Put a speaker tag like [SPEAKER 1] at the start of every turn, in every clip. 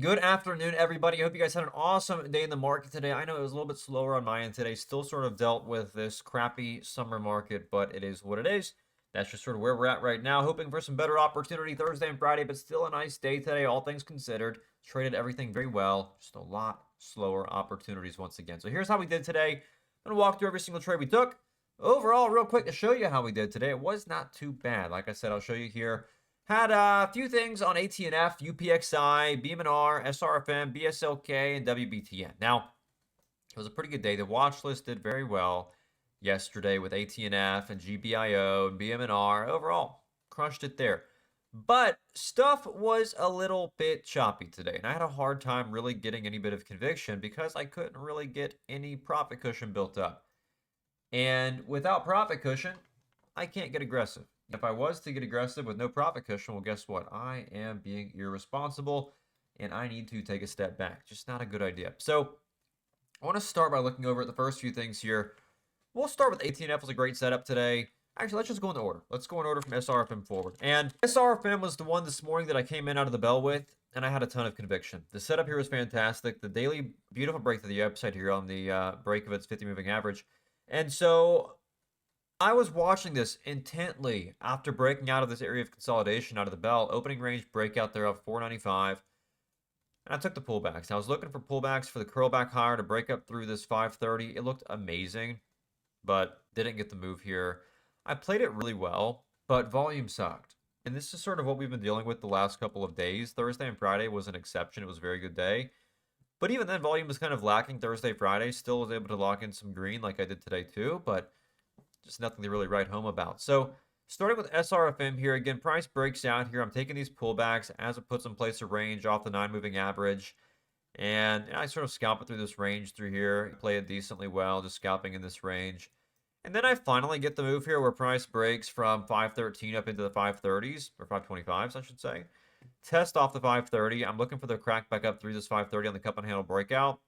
[SPEAKER 1] Good afternoon, everybody. I hope you guys had an awesome day in the market today. I know it was a little bit slower on my end today. Still sort of dealt with this crappy summer market, but it is what it is. That's just sort of where we're at right now. Hoping for some better opportunity Thursday and Friday, but still a nice day today, all things considered. Traded everything very well. Just a lot slower opportunities once again. So here's how we did today. I'm going to walk through every single trade we took. Overall, real quick to show you how we did today. It was not too bad. Like I said, I'll show you here. Had a few things on ATNF, UPXI, BMNR, SRFM, BSLK, and WBTN. Now, it was a pretty good day. The watch list did very well yesterday with ATNF and GBIO and BMNR. Overall, crushed it there. But stuff was a little bit choppy today, and I had a hard time really getting any bit of conviction because I couldn't really get any profit cushion built up. And without profit cushion, I can't get aggressive. If I was to get aggressive with no profit cushion, well, guess what? I am being irresponsible and I need to take a step back. Just not a good idea. So I want to start by looking over at the first few things here. We'll start with ATNF. Was a great setup today. Actually, let's just go in order. Let's go in order from SRFM forward. And SRFM was the one this morning that I came in out of the bell with, and I had a ton of conviction. The setup here was fantastic. The daily beautiful break to the upside here on the break of its 50 moving average. And so I was watching this intently after breaking out of this area of consolidation out of the bell. Opening range breakout there of 495. And I took the pullbacks. I was looking for pullbacks for the curl back higher to break up through this 530. It looked amazing, but didn't get the move here. I played it really well, but volume sucked. And this is sort of what we've been dealing with the last couple of days. Thursday and Friday was an exception. It was a very good day. But even then, volume was kind of lacking Thursday, Friday. Still was able to lock in some green like I did today too, but just nothing to really write home about. So starting with SRFM here, again, price breaks out here. I'm taking these pullbacks as it puts in place a range off the 9 moving average. And I sort of scalp it through this range through here, play it decently well, just scalping in this range. And then I finally get the move here where price breaks from 513 up into the 530s, or 525s, I should say. Test off the 530. I'm looking for the crack back up through this 530 on the cup and handle breakout.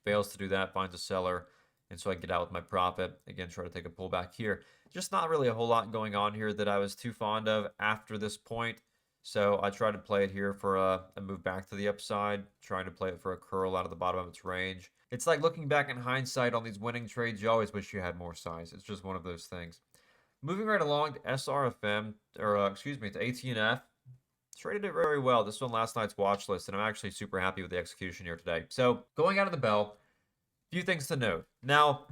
[SPEAKER 1] Fails to do that, finds a seller. And so I get out with my profit. Again, try to take a pullback here. Just not really a whole lot going on here that I was too fond of after this point. So I tried to play it here for a move back to the upside, trying to play it for a curl out of the bottom of its range. It's like looking back in hindsight on these winning trades, you always wish you had more size. It's just one of those things. Moving right along to SRFM, or excuse me, to ATNF. Traded it very well. This one last night's watch list, and I'm actually super happy with the execution here today. So going out of the bell, few things to note. Now,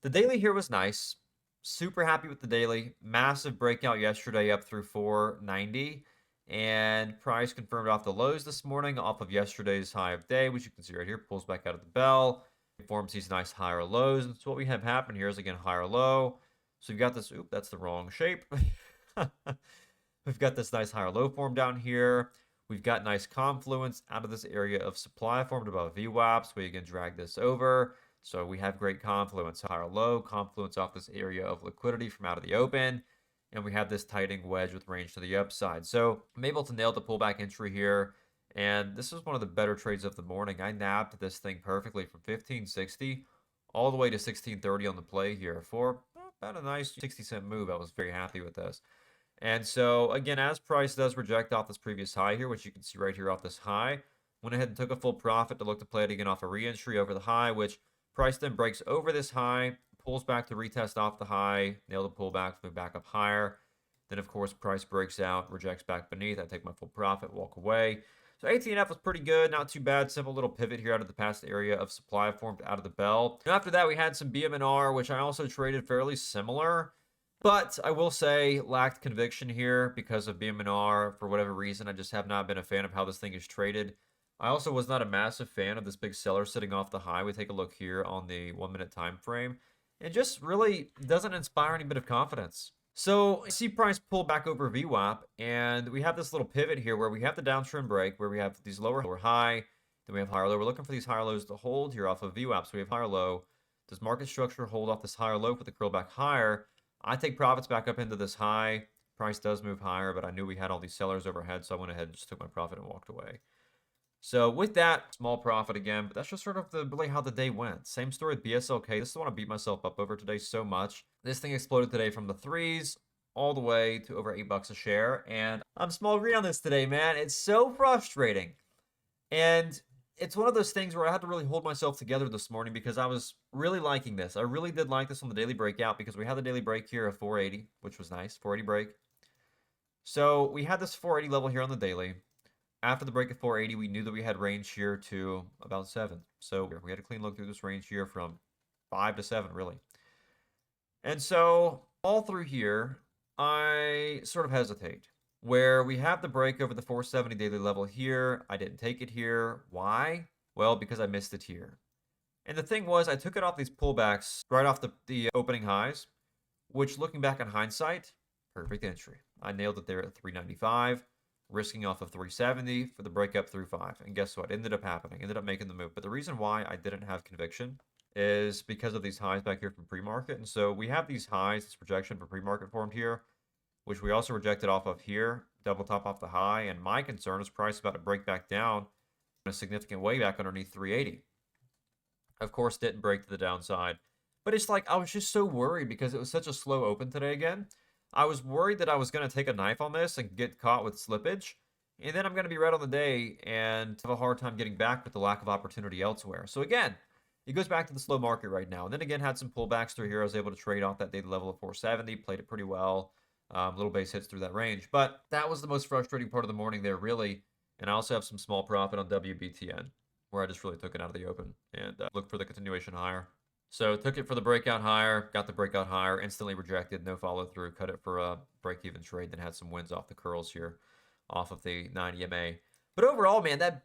[SPEAKER 1] the daily here was nice. Super happy with the daily. Massive breakout yesterday up through 490. And price confirmed off the lows this morning, off of yesterday's high of day, which you can see right here. Pulls back out of the bell. Forms these nice higher lows. And so what we have happen here is, again, higher low. So we've got this, oop, that's the wrong shape. We've got this nice higher low form down here. We've got nice confluence out of this area of supply formed above VWAPs. We can drag this over. So we have great confluence, higher low, confluence off this area of liquidity from out of the open. And we have this tightening wedge with range to the upside. So I'm able to nail the pullback entry here. And this was one of the better trades of the morning. I nabbed this thing perfectly from 1560 all the way to 1630 on the play here for about a nice 60-cent move. I was very happy with this. And so, again, as price does reject off this previous high here, which you can see right here off this high, went ahead and took a full profit to look to play it again off a re-entry over the high, which price then breaks over this high, pulls back to retest off the high, nail the pullback, move back up higher. Then, of course, price breaks out, rejects back beneath. I take my full profit, walk away. So ATNF was pretty good, not too bad. Simple little pivot here out of the past area of supply formed out of the bell. And after that, we had some BMNR, which I also traded fairly similar. But I will say, lacked conviction here because of BMNR. For whatever reason, I just have not been a fan of how this thing is traded. I also was not a massive fan of this big seller sitting off the high. We take a look here on the 1 minute time frame. It just really doesn't inspire any bit of confidence. So I see price pull back over VWAP, and we have this little pivot here where we have the downtrend break, where we have these lower high, then we have higher low. We're looking for these higher lows to hold here off of VWAP. So we have higher low. Does market structure hold off this higher low with the curl back higher? I take profits back up into this high. Price does move higher, but I knew we had all these sellers overhead, so I went ahead and just took my profit and walked away. So with that, small profit again, but that's just sort of really how the day went. Same story with BSLK. This is the one I beat myself up over today so much. This thing exploded today from the threes all the way to over $8 a share, and I'm small green on this today, man. It's so frustrating. And it's one of those things where I had to really hold myself together this morning because I was really liking this. I really did like this on the daily breakout because we had the daily break here of 480, which was nice, 480 break. So we had this 480 level here on the daily. After the break of 480, we knew that we had range here to about 7. So we had a clean look through this range here from 5 to 7, really. And so all through here, I sort of hesitate. Where we have the break over the 470 daily level here, I didn't take it here. Why? Well, because I missed it here. And the thing was, I took it off these pullbacks right off the opening highs, which looking back in hindsight, perfect entry. I nailed it there at 395, risking off of 370 for the breakup through 5. And guess what? It ended up happening. Ended up making the move. But the reason why I didn't have conviction is because of these highs back here from pre-market. And so we have these highs, this projection for pre-market formed here, which we also rejected off of here, double top off the high. And my concern is price about to break back down in a significant way back underneath 380. Of course, didn't break to the downside. But it's like I was just so worried because it was such a slow open today again. I was worried that I was going to take a knife on this and get caught with slippage. And then I'm going to be red on the day and have a hard time getting back with the lack of opportunity elsewhere. So again, it goes back to the slow market right now. And then again, had some pullbacks through here. I was able to trade off that daily level of 470, played it pretty well. Little base hits through that range. But that was the most frustrating part of the morning there, really. And I also have some small profit on WBTN, where I just really took it out of the open and looked for the continuation higher. So took it for the breakout higher, got the breakout higher, instantly rejected, no follow through, cut it for a break even trade, then had some wins off the curls here, off of the 9 EMA. But overall, man, that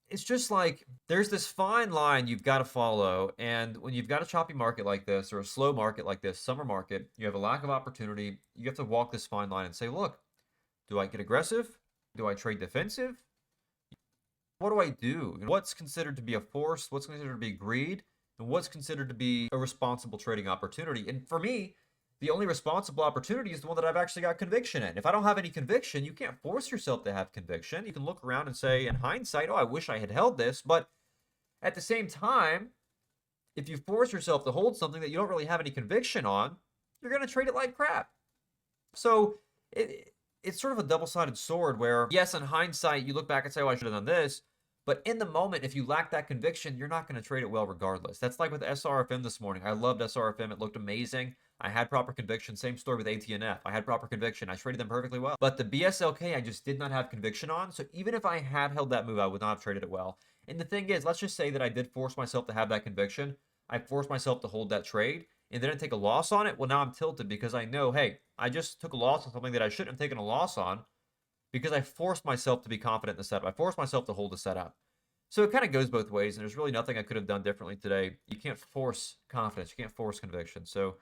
[SPEAKER 1] it's just like there's this fine line you've got to follow. And when you've got a choppy market like this or a slow market like this, summer market, you have a lack of opportunity. You have to walk this fine line and say, look, do I get aggressive? Do I trade defensive? What do I do? What's considered to be a force? What's considered to be greed? And what's considered to be a responsible trading opportunity? And for me, the only responsible opportunity is the one that I've actually got conviction in. If I don't have any conviction, you can't force yourself to have conviction. You can look around and say, in hindsight, oh, I wish I had held this. But at the same time, if you force yourself to hold something that you don't really have any conviction on, you're going to trade it like crap. So it's sort of a double-sided sword where, yes, in hindsight, you look back and say, oh, I should have done this. But in the moment, if you lack that conviction, you're not going to trade it well regardless. That's like with SRFM this morning. I loved SRFM. It looked amazing. I had proper conviction. Same story with ATNF. I had proper conviction. I traded them perfectly well. But the BSLK, I just did not have conviction on. So even if I had held that move, I would not have traded it well. And the thing is, let's just say that I did force myself to have that conviction. I forced myself to hold that trade and then take a loss on it. Well, now I'm tilted because I know, hey, I just took a loss on something that I shouldn't have taken a loss on because I forced myself to be confident in the setup. I forced myself to hold the setup. So it kind of goes both ways, and there's really nothing I could have done differently today. You can't force confidence. You can't force conviction. So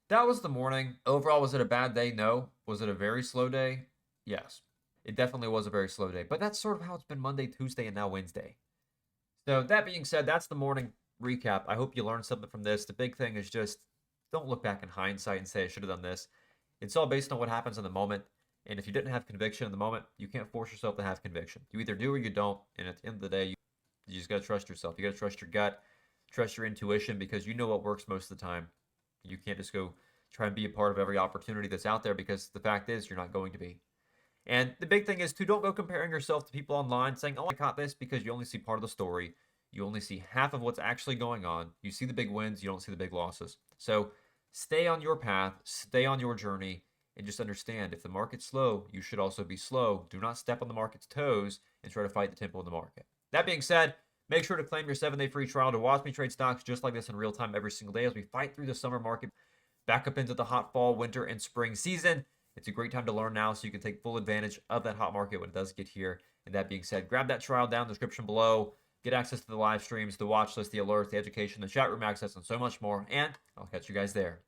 [SPEAKER 1] that was the morning. Overall, was it a bad day? No. Was it a very slow day? Yes. It definitely was a very slow day. But that's sort of how it's been Monday, Tuesday, and now Wednesday. So that being said, that's the morning recap. I hope you learned something from this. The big thing is just don't look back in hindsight and say I should have done this. It's all based on what happens in the moment. And if you didn't have conviction in the moment, you can't force yourself to have conviction. You either do or you don't. And at the end of the day, you just got to trust yourself. You got to trust your gut, trust your intuition, because you know what works most of the time. You can't just go try and be a part of every opportunity that's out there, because the fact is you're not going to be. And the big thing is, too, don't go comparing yourself to people online saying, oh, I caught this, because you only see part of the story. You only see half of what's actually going on. You see the big wins. You don't see the big losses. So stay on your path. Stay on your journey. And just understand, if the market's slow, you should also be slow. Do not step on the market's toes and try to fight the tempo of the market. That being said, make sure to claim your 7-day free trial to watch me trade stocks just like this in real time every single day as we fight through the summer market back up into the hot fall, winter, and spring season. It's a great time to learn now so you can take full advantage of that hot market when it does get here. And that being said, grab that trial down in the description below. Get access to the live streams, the watch list, the alerts, the education, the chat room access, and so much more. And I'll catch you guys there.